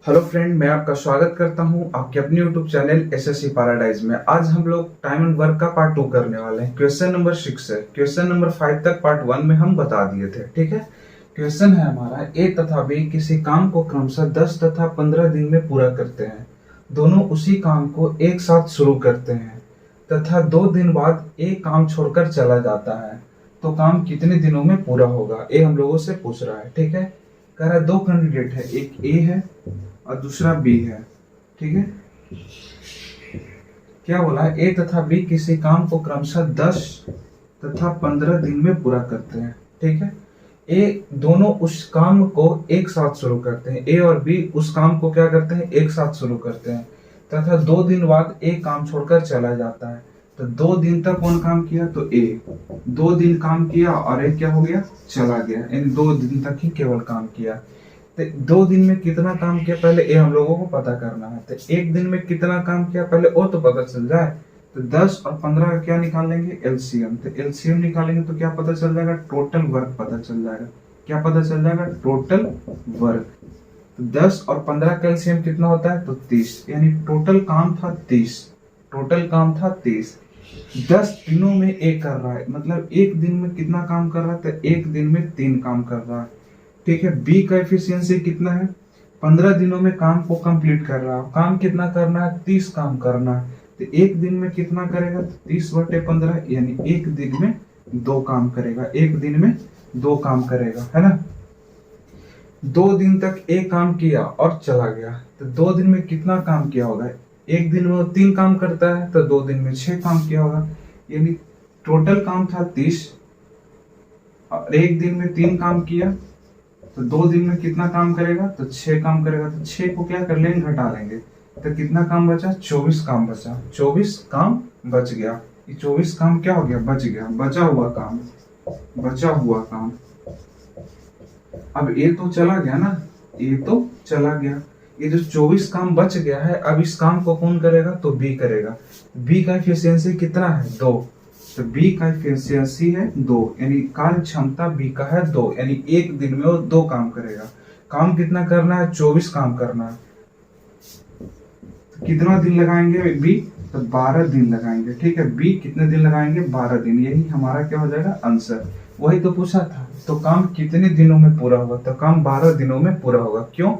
Hello friend, मैं आपका स्वागत करता हूं आपके अपने यूट्यूब चैनल एसएससी पैराडाइज में। आज हम लोग टाइम एंड वर्क का पार्ट 2 करने वाले हैं। क्वेश्चन नंबर 6 है। क्वेश्चन नंबर 5 तक पार्ट 1 में हम बता दिए थे। ठीक है, क्वेश्चन है हमारा ए तथा बी किसी काम को क्रमशः 10 तथा 15 दिन में पूरा करते हैं। दोनों उसी काम को एक साथ शुरू करते हैं तथा 2 दिन बाद ए काम छोड़कर चला जाता है, तो काम कितने दिनों में पूरा होगा? ए हम लोगों से पूछ रहा है। ठीक है, कह रहा है 2 कैंडिडेट है, एक ए है और दूसरा बी है। ठीक है, क्या बोला है? ए तथा बी किसी काम को क्रमशः 10 तथा 15 दिन में पूरा करते हैं। ठीक है, ए दोनों उस काम को एक साथ शुरू करते हैं। ए और बी उस काम को क्या करते हैं? एक साथ शुरू करते हैं तथा 2 दिन बाद ए काम छोड़कर चला जाता है। तो 2 दिन तक कौन काम किया? तो ए 2 दिन काम किया और ए क्या हो गया? चला गया। यानी 2 दिन तक ही केवल काम किया। तो 2 दिन में कितना काम किया पहले ये हम लोगों को पता करना है। तो एक दिन में कितना काम किया पहले वो तो पता चल जाए। तो 10 और 15 का क्या निकालेंगे? एलसीएम। तो एलसीएम निकालेंगे तो क्या पता चल जाएगा? टोटल वर्क पता चल जाएगा। क्या पता चल जाएगा? Total work. तो 10 और 15 का एलसीएम कितना होता है? तो 30। यानी टोटल काम था 30। टोटल काम था 30। 10 दिनों में एक कर रहा है, मतलब एक दिन में कितना काम कर रहा है? तो एक दिन में 3 काम कर रहा है। ठीक है, बी का एफिशिएंसी कितना है? 15 दिनों में काम को कंप्लीट कर रहा है। काम कितना करना है? 30 काम करना है। तो एक दिन में कितना करेगा? तो 30/15 यानी एक दिन में 2 काम करेगा। एक दिन में 2 काम करेगा, है ना। 2 दिन तक एक काम किया और चला गया। तो 2 दिन में कितना काम किया होगा? एक दिन में वो 3 काम करता है तो 2 दिन में 6 काम किया होगा। यानी टोटल काम था 30 और एक दिन में 3 काम किया तो 2 दिन में कितना काम करेगा? तो 6 काम करेगा। तो 6 को क्या कर लेंगे? घटा लेंगे। तो कितना काम बचा? 24 काम बचा। 24 काम बच गया। ये 24 काम क्या हो गया? बच गया। बचा हुआ काम, बचा हुआ काम। अब ये तो चला गया ना, ये तो चला गया। ये जो 24 काम बच गया है, अब इस काम को कौन करेगा? तो बी करेगा। बी का एफिशिएंसी कितना है? 2। तो बी का एफिशिएंसी है 2, यानी कार्य क्षमता बी का है 2, यानी एक दिन में वो 2 काम करेगा। काम कितना करना है? 24 काम करना है। तो कितना दिन लगाएंगे बी? तो 12 दिन लगाएंगे। ठीक है, बी कितने दिन लगाएंगे? 12 दिन। यही हमारा क्या हो जाएगा? आंसर। वही तो पूछा था। तो काम कितने दिनों में पूरा होगा? तो काम 12 दिनों में पूरा होगा। क्यों?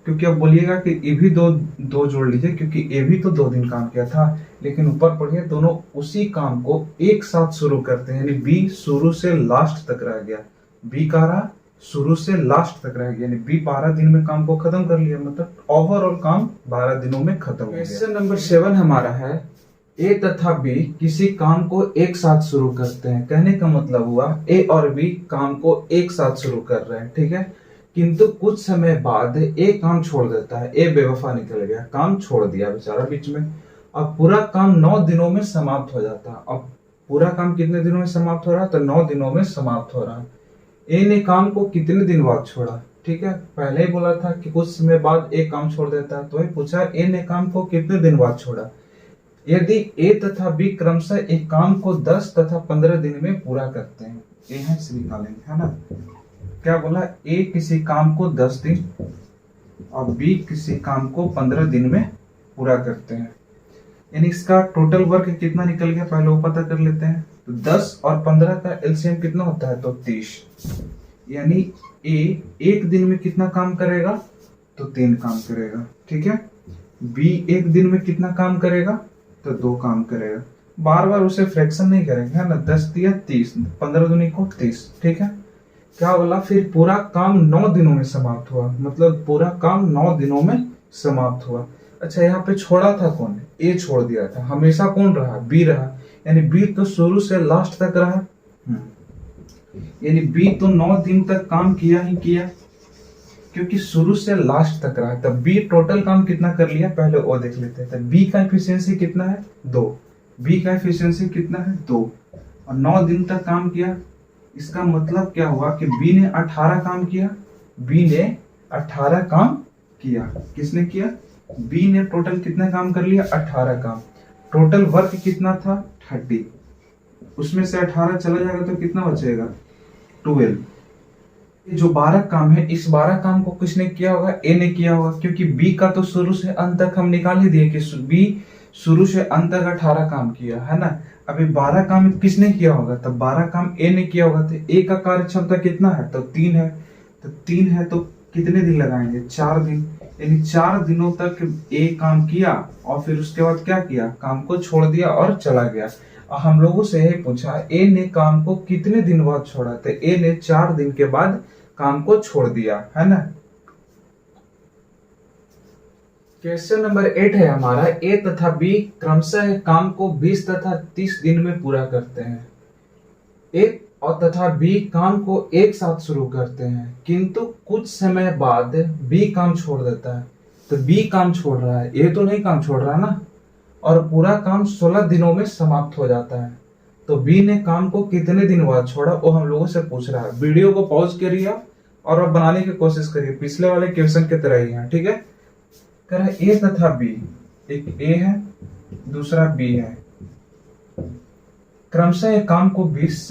क्योंकि अब बोलिएगा कि ए भी दो जोड़ लीजिए, क्योंकि ए भी तो 2 दिन काम किया था। लेकिन ऊपर पढ़िए, दोनों उसी काम को एक साथ शुरू करते हैं। यानी बी शुरू से लास्ट तक रह गया। बी का रहा शुरू से लास्ट तक रह गया, यानी बी 12 दिन में काम को खत्म कर लिया। मतलब ओवरऑल काम 12 दिनों में खत्म हो गया। क्वेश्चन नंबर 7 हमारा है, ए तथा बी किसी काम को एक साथ शुरू करते हैं। कहने का मतलब हुआ ए और बी काम को एक साथ शुरू कर रहे हैं। ठीक है, किंतु कुछ समय बाद ए काम छोड़ देता है। ए बेवफा निकल गया, काम छोड़ दिया बेचारा बीच में। अब पूरा काम 9 दिनों में समाप्त हो जाता है। अब पूरा काम कितने दिनों में समाप्त हो रहा है? तो 9 दिनों में समाप्त हो रहा है। ए ने काम को कितने दिन बाद छोड़ा? ठीक है, पहले ही बोला था कि कुछ समय बाद ए काम छोड़ देता है, तो वही पूछा ए ने काम को कितने दिन बाद छोड़ा। यदि ए तथा बी क्रमशः एक काम को 10 तथा 15 दिन में पूरा करते हैं, ए है से निकालेंगे, है ना। क्या बोला? ए किसी काम को 10 दिन और बी किसी काम को 15 दिन में पूरा करते हैं। यानी इसका टोटल वर्क कितना निकल गया पहले वो पता कर लेते हैं। तो 10 और 15 का एलसीएम कितना होता है? तो 30। यानी ए एक दिन में कितना काम करेगा? तो 3 काम करेगा। ठीक है, बी एक दिन में कितना काम करेगा? तो 2 काम करेगा। बार बार उसे फ्रैक्शन नहीं करेंगे, है ना। 10 दिया 30, 15 दूनी को 30। ठीक है, क्या बोला? फिर पूरा काम 9 दिनों में समाप्त हुआ। मतलब पूरा काम 9 दिनों में समाप्त हुआ। अच्छा, यहाँ पे छोड़ा था कौन? ए छोड़ दिया था। हमेशा कौन रहा? बी रहा। यानी बी तो शुरू से लास्ट तक रहा। यानी बी तो 9 दिन तक काम किया ही किया, क्योंकि शुरू से लास्ट तक रहा। तब बी टोटल काम कितना कर लिया पहले वो देख लेते हैं। बी का एफिशिएंसी कितना है? 2। बी का एफिशिएंसी कितना है? 2 और 9 दिन तक काम किया। इसका मतलब क्या हुआ कि बी ने 18 काम किया। बी ने 18 काम किया। किसने किया? बी ने टोटल कितना काम कर लिया? 18 काम। टोटल वर्क कितना था? 30। उसमें से 18 चला जाएगा तो कितना बचेगा? 12। जो 12 काम है, इस 12 काम को किसने किया होगा? ए ने किया होगा, क्योंकि बी का तो शुरू से अंत तक हम निकाल ही दिए कि बी शुरू से अंत तक 18 काम किया है ना। अभी 12 काम किसने किया होगा? तब 12 काम ए ने किया होगा। तो ए का कार्य क्षमता कितना है? तो 3 है। तो 3 है तो कितने दिन लगाएंगे? 4 दिन। यानी 4 दिनों तक ए काम किया और फिर उसके बाद क्या किया? काम को छोड़ दिया और चला गया। हम लोगों से यही पूछा ए ने काम को कितने दिन बाद छोड़ा? तो ए ने 4 दिन के बाद काम को छोड़ दिया, है ना। क्वेश्चन नंबर 8 है हमारा, ए तथा बी क्रमशः काम को 20 तथा 30 दिन में पूरा करते हैं। ए और तथा बी काम को एक साथ शुरू करते हैं, किंतु कुछ समय बाद बी काम छोड़ देता है। तो बी काम छोड़ रहा है, ए तो नहीं काम छोड़ रहा ना, और पूरा काम 16 दिनों में समाप्त हो जाता है। तो बी ने काम को कितने दिन बाद छोड़ा वो हम लोगों से पूछ रहा है। वीडियो को पॉज करिए और अब बनाने की कोशिश करिए, पिछले वाले क्वेश्चन की तरह ही है, ठीक है। कह रहा है ए तथा बी, एक ए है दूसरा बी है, क्रमशः काम को 20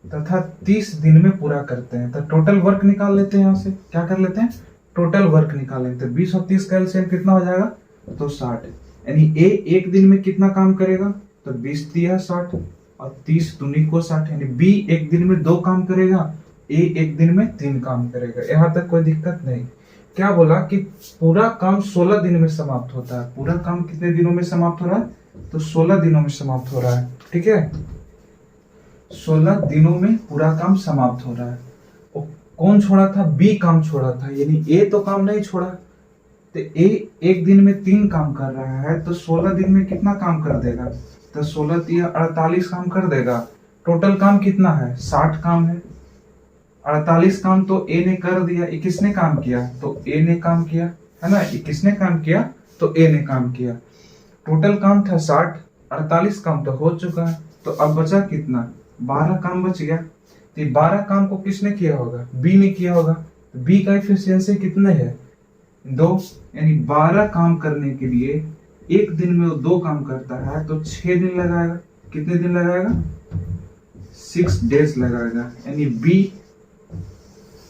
तथा 30 दिन में पूरा करते हैं। तो टोटल वर्क निकाल लेते हैं। यहाँ से क्या कर लेते हैं? टोटल वर्क निकाल लेते हैं। 20 और 30 का एलसीएम कितना हो जाएगा? तो 60। यानी ए एक दिन में कितना काम करेगा? तो 20 दिया 60 और 30 दूनी को 60। यानी बी एक दिन में 2 काम करेगा, ए एक दिन में 3 काम करेगा। यहाँ तक कोई दिक्कत नहीं। क्या बोला कि पूरा काम 16 दिन में समाप्त होता है। पूरा काम कितने दिनों में समाप्त हो रहा है? तो 16 दिनों में समाप्त हो रहा है, ठीक है। 16 दिनों में पूरा काम समाप्त हो रहा है। और कौन छोड़ा था? बी काम छोड़ा था, यानी ए तो काम नहीं छोड़ा। तो ए एक दिन में 3 काम कर रहा है, तो 16 दिन में कितना काम कर देगा? तो 16 दिया 48 काम कर देगा। टोटल काम कितना है? 60 काम है। 48 काम तो ए ने कर दिया। ये किसने काम किया? तो ए ने काम किया, है ना। ये किसने काम किया? तो ए ने काम किया। टोटल काम था 60, 48 काम तो हो चुका है। तो अब बचा कितना? 12 काम बच गया। तो 12 काम को किसने किया होगा? बी ने किया होगा। बी का एफिशिएंसी कितने है? 2। यानी 12 काम करने के लिए एक दिन में वो 2 काम करता है, तो 6 दिन लगाएगा। कितने दिन लगाएगा? 6 डेज लगाएगा। यानी be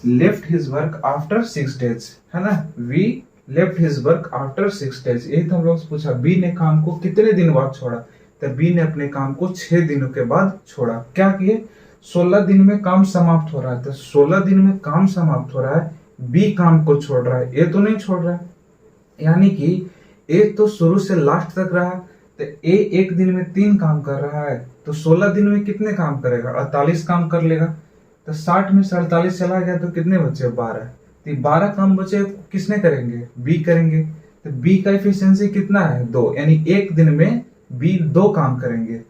left his work after 6 days, है ना। Be left his work after 6 days. यही तो हम लोग से पूछा बी ने काम को कितने दिन बाद छोड़ा। तो बी ने अपने काम को 6 दिनों के बाद छोड़ा। क्या किए? 16 दिन में काम समाप्त हो रहा है। तो 16 दिन में काम समाप्त हो रहा है, बी काम को छोड़ रहा है, ए तो नहीं छोड़ रहा है। यानी कि ए तो शुरू से लास्ट तक रहा। तो ए एक दिन में 3 काम कर रहा है, तो 16 दिन में कितने काम करेगा? 48 काम कर लेगा। तो 60 में से 48 चला गया तो कितने बचे? 12। तो 12 काम बचे किसने करेंगे? बी करेंगे। तो बी का एफिशिएंसी कितना है? 2। यानी एक दिन में बी 2 काम करेंगे।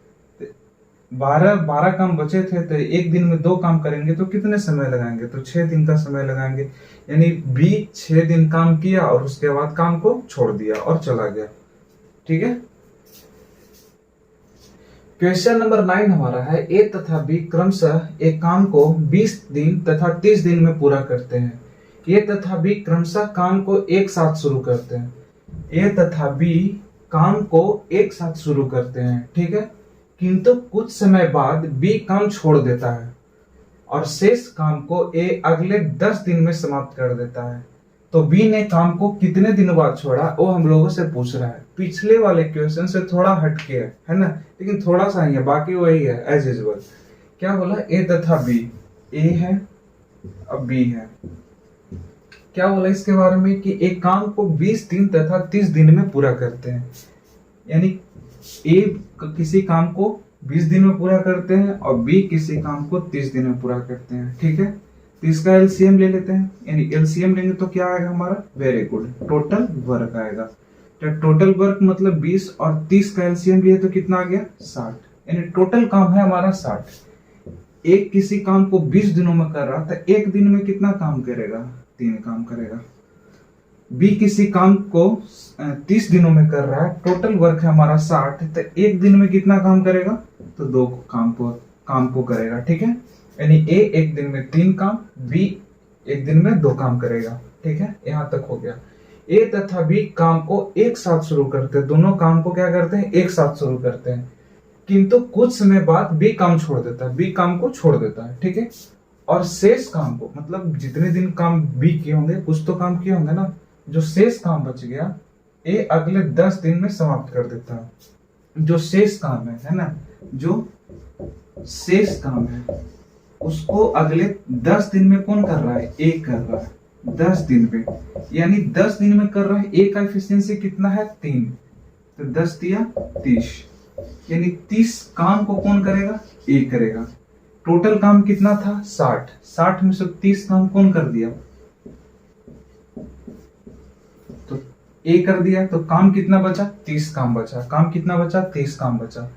12 काम बचे थे, तो एक दिन में 2 काम करेंगे तो कितने समय लगाएंगे? तो 6 दिन का समय लगाएंगे। यानी बी 6 दिन काम किया और उसके बाद काम को छोड़ दिया और चला गया, ठीक है। क्वेश्चन नंबर 9 हमारा है, ए तथा बी क्रमशः एक काम को 20 दिन तथा 30 दिन में पूरा करते हैं। ए तथा बी क्रमशः काम को एक साथ शुरू करते हैं। ए तथा बी काम को एक साथ शुरू करते हैं, ठीक है। किंतु कुछ समय बाद बी काम छोड़ देता है और शेष काम को ए अगले 10 दिन में समाप्त कर देता है। तो बी ने काम को कितने दिन बाद छोड़ा वो हम लोगों से पूछ रहा है। पिछले वाले क्वेश्चन से थोड़ा हटके है ना, लेकिन थोड़ा सा ही है, बाकी वही है एज यूजुअल। क्या बोला? ए तथा बी, ए है अब बी है। क्या बोला इसके बारे में कि एक काम को 20 दिन तथा 30 दिन में पूरा करते हैं। यानी ए किसी काम को 20 दिन में पूरा करते हैं और बी किसी काम को 30 दिन में पूरा करते हैं, ठीक है। तो इसका एलसीएम ले लेते हैं। यानी एलसीएम लेंगे तो क्या आएगा हमारा? वेरी गुड, टोटल वर्क आएगा। तो टोटल वर्क मतलब 20 और 30 का एलसीएम लिए तो कितना आ गया? 60। यानी टोटल काम है हमारा 60। एक किसी काम को 20 दिनों में कर रहा था, एक दिन में कितना काम करेगा? 3 काम करेगा। बी किसी काम को 30 दिनों में कर रहा है, टोटल वर्क है हमारा 60, तो एक दिन में कितना काम करेगा? तो 2 काम को करेगा, ठीक है। यानी ए एक दिन में 3 काम, बी एक दिन में 2 काम करेगा, ठीक है। यहां तक हो गया। ए तथा बी काम को एक साथ शुरू करते हैं, दोनों काम को क्या करते हैं? एक साथ शुरू करते हैं। किंतु कुछ समय बाद बी काम छोड़ देता है, बी काम को छोड़ देता है, ठीक है। और शेष काम को, मतलब जितने दिन काम बी किए होंगे कुछ तो काम किए होंगे ना, जो शेष काम बच गया ए अगले 10 दिन में समाप्त कर देता है। जो शेष काम है ना, जो शेष काम है उसको अगले 10 दिन में कौन कर रहा है, ए कर रहा है 10 दिन में, यानी 10 दिन में कर रहा है। ए का एफिशिएंसी कितना है 3, तो 10 दिया 30, यानी 30 काम को कौन करेगा, ए करेगा। टोटल काम कितना था 60, 60 में से 30 काम कौन कर दिया, तो ए कर दिया। तो काम कितना बचा, 30 काम बचा। काम कितना बचा, 30 काम बचा।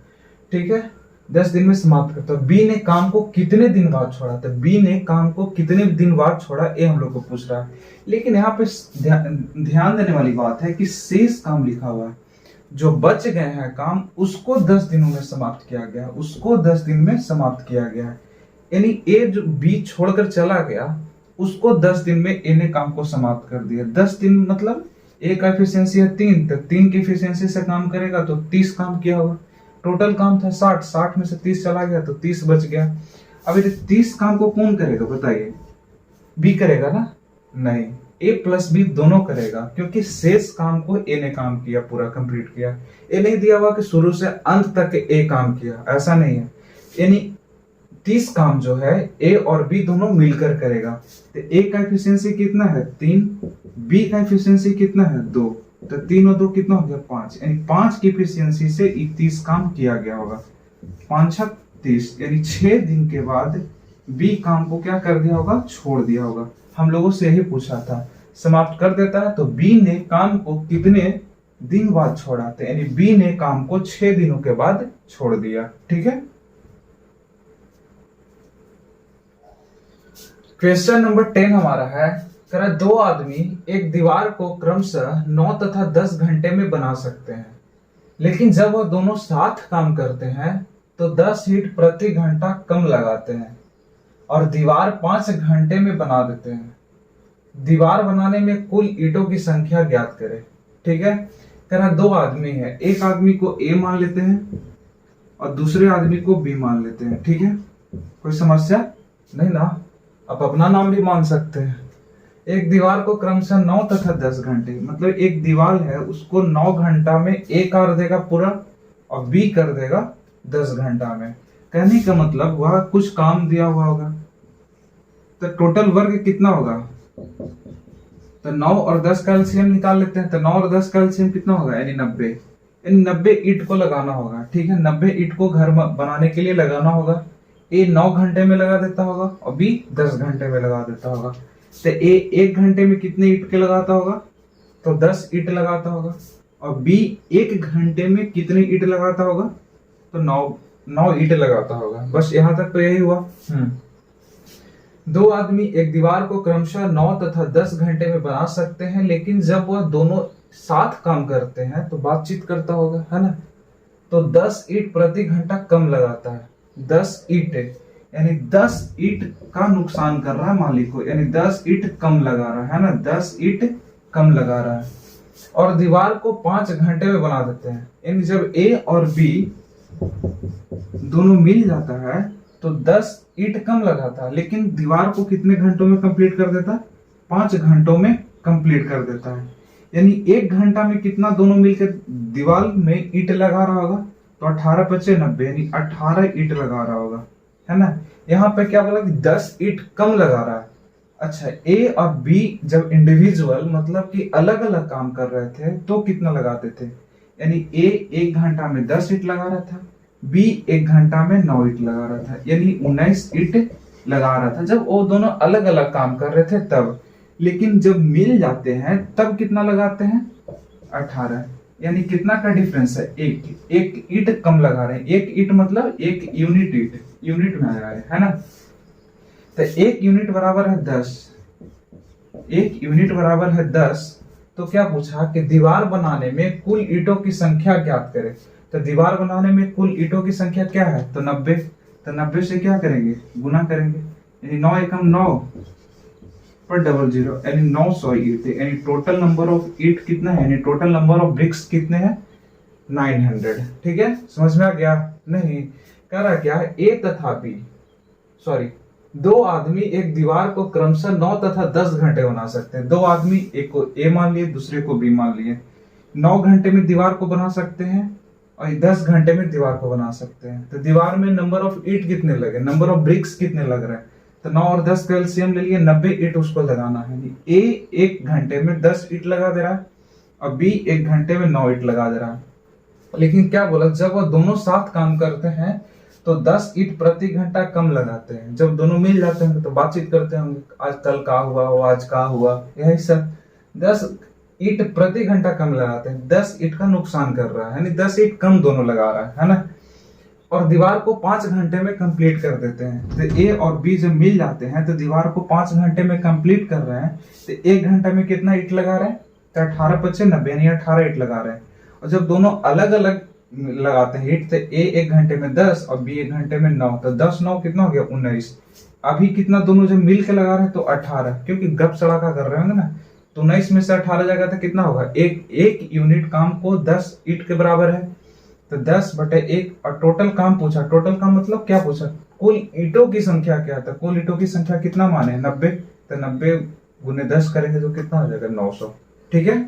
ठीक है, 10 दिन में समाप्त करता। बी ने काम को कितने दिन बाद छोड़ा, तो बी ने काम को कितने दिन बाद छोड़ा, ये हम लोग को पूछ रहा है। लेकिन यहाँ पे ध्यान देने वाली बात है कि शेष काम लिखा हुआ है, जो बच गए हैं काम उसको 10 दिनों में समाप्त किया गया, उसको 10 दिन में समाप्त किया गया है। यानी ए जो बी छोड़कर चला गया उसको 10 दिन में ए ने काम को समाप्त कर दिया। 10 दिन मतलब ए का एफिशिएंसी है 3, तो 3 की एफिशिएंसी से काम करेगा तो 30 काम किया होगा। टोटल काम था 60, 60 में से 30 चला गया तो 30 बच गया। अब ये 30 काम को कौन करेगा बताइए, बी करेगा ना, नहीं, ए प्लस बी दोनों करेगा, क्योंकि शेष काम को ए ने काम किया, पूरा कंप्लीट किया। ए नहीं दिया हुआ कि शुरू से अंत तक ए काम किया, ऐसा नहीं है। यानी 30 काम जो है ए और बी दोनों मिलकर करेगा। तो ए का एफिशिएंसी कितना है 3, बी का एफिशिएंसी कितना है 2, तो 3 और 2 कितना हो गया 5, यानी 5 की एफिशिएंसी से 30 काम किया गया होगा। 5 6 30, यानी 6 दिन के बाद बी काम को क्या कर दिया होगा, छोड़ दिया होगा। हम लोगों से यही पूछा था, समाप्त कर देता है तो बी ने काम को कितने दिन बाद छोड़ा, तो यानी बी ने काम को 6 दिनों के बाद छोड़ दिया। ठीक है, क्वेश्चन नंबर 10 हमारा है, कह दो आदमी एक दीवार को क्रमशः 9 तथा 10 घंटे में बना सकते हैं, लेकिन जब वह दोनों साथ काम करते हैं तो 10 ईंट प्रति घंटा कम लगाते हैं और दीवार 5 घंटे में बना देते हैं। दीवार बनाने में कुल ईंटों की संख्या ज्ञात करें। ठीक है, कह रहा 2 आदमी है, एक आदमी को ए मान लेते हैं और दूसरे आदमी को बी मान लेते हैं। ठीक है, कोई समस्या नहीं ना, आप अपना नाम भी मान सकते हैं। एक दीवार को क्रमशः 9 तथा 10 घंटे, मतलब एक दीवार है उसको 9 घंटा में ए कर देगा पूरा और बी कर देगा 10 घंटा में। कहने का मतलब वह कुछ काम दिया हुआ होगा, तो टोटल वर्ग कितना होगा, तो 9 और 10 का एलसीएम निकाल लेते हैं। तो 9 और 10 का एलसीएम कितना होगा, यानी 90, यानी 90 ईंट को लगाना होगा। ठीक है, 90 ईंट को घर बनाने के लिए लगाना होगा। ए 9 घंटे में लगा देता होगा और बी 10 घंटे में लगा देता होगा। तो ए 1 घंटे में कितने ईंट के लगाता होगा, तो 10 ईंट लगाता होगा, और बी 1 घंटे में कितने ईंट लगाता होगा, तो 9 ईंट लगाता होगा। बस यहाँ तक तो यही हुआ। 2 आदमी एक दीवार को क्रमशः 9 तथा 10 घंटे में बना सकते हैं, लेकिन जब वह दोनों साथ काम करते हैं तो बातचीत करता होगा, है ना, तो 10 ईंट प्रति घंटा कम लगाता है। 10 ईंट यानी 10 ईंट का नुकसान कर रहा है मालिक को, यानी 10 ईंट कम लगा रहा है ना, 10 ईंट कम लगा रहा है और दीवार को 5 घंटे में बना देते हैं। यानी जब ए और बी दोनों मिल जाता है तो 10 ईंट कम लगाता है, लेकिन दीवार को कितने घंटों में कंप्लीट कर देता है, 5 घंटों में कंप्लीट कर देता है। यानी 1 घंटा में कितना दोनों मिलकर दीवार में ईंट लगा रहा होगा, तो 18 पचे 90, यानी 18 ईंट लगा रहा होगा, है ना। यहाँ पे क्या बोला कि 10 ईंट कम लगा रहा है। अच्छा, ए और बी जब इंडिविजुअल मतलब कि अलग अलग काम कर रहे थे तो कितना लगाते थे, यानी ए 1 घंटा में 10 ईंट लगा रहा था, बी 1 घंटा में 9 ईंट लगा रहा था, यानी 19 ईंट लगा रहा था जब वो दोनों अलग अलग काम कर रहे थे तब। लेकिन जब मिल जाते हैं तब कितना लगाते हैं, 18, यानी कितना का डिफरेंस है, एक ईंट कम लगा रहे हैं। 1 ईंट मतलब 1 यूनिट, ईंट यूनिट में आ रहा है ना। तो 1 यूनिट बराबर है 10, 1 यूनिट बराबर है 10। तो क्या पूछा कि दीवार बनाने में कुल ईंटों की संख्या ज्ञात करें। तो दीवार बनाने में कुल ईंटों की संख्या क्या है, तो 90। तो 90 से क्या करेंगे, गुना करेंगे, यानी 9 एकम 9 पर 00, यानी 900 ईंट, यानी टोटल नंबर ऑफ ईंट कितना है, यानी टोटल नंबर ऑफ ब्रिक्स कितने हैं, 900। ठीक है, समझ में आ गया। नहीं, कह रहा क्या है, ए तथा बी, सॉरी दो आदमी एक दीवार को क्रमशः 9 तथा 10 घंटे बना सकते हैं। दो आदमी, एक को ए मान लिए, दूसरे को बी मान लिए। 9 घंटे में दीवार को बना सकते हैं और 10 घंटे में दीवार को बना सकते हैं। तो दीवार में नंबर ऑफ ईंट कितने लगे, नंबर ऑफ ब्रिक्स कितने लग रहे हैं? तो 9 और 10 का एलसीएम ले लिए, 90 ईंट उसको लगाना है। ए 1 घंटे में 10 ईंट लगा दे रहा है और बी 1 घंटे में 9 ईंट लगा दे रहा है। लेकिन क्या बोला, जब वह दोनों साथ काम करते हैं तो 10 ईंट प्रति घंटा कम लगाते हैं। जब दोनों मिल जाते हैं तो बातचीत करते होंगे, आज कल का हुआ हो, आज का हुआ, यही सब। 10 ईंट प्रति घंटा कम लगाते हैं, 10 ईंट का नुकसान कर रहा है, यानी 10 ईंट कम दोनों लगा रहा है ना। और दीवार को 5 घंटे में कंप्लीट कर देते हैं। तो ए और बी जब मिल जाते हैं तो दीवार को 5 घंटे में कंप्लीट कर रहे हैं। तो 1 घंटे में कितना ईंट लगा रहे हैं? तो 18 पच्चीस 90, यानी 18 ईंट लगा रहे हैं। और जब दोनों अलग अलग लगाते हैं ईंट, तो ए 1 घंटे में 10 और बी 1 घंटे में 9, तो 10 9 कितना हो गया? 19। अभी कितना दोनों जब मिल के लगा रहे हैं तो 18, क्योंकि गप सड़ाका कर रहे होंगे ना। तो 19 में से 18 जाएगा तो कितना होगा? एक यूनिट काम को 10 ईंट के बराबर है। तो 10/1, और टोटल काम पूछा। टोटल काम मतलब क्या पूछा? कुल ईंटों की संख्या क्या था? कुल ईंटों की संख्या कितना माने? 90। तो 90 गुने 10 करेंगे तो कितना हो जाएगा? 900। ठीक है।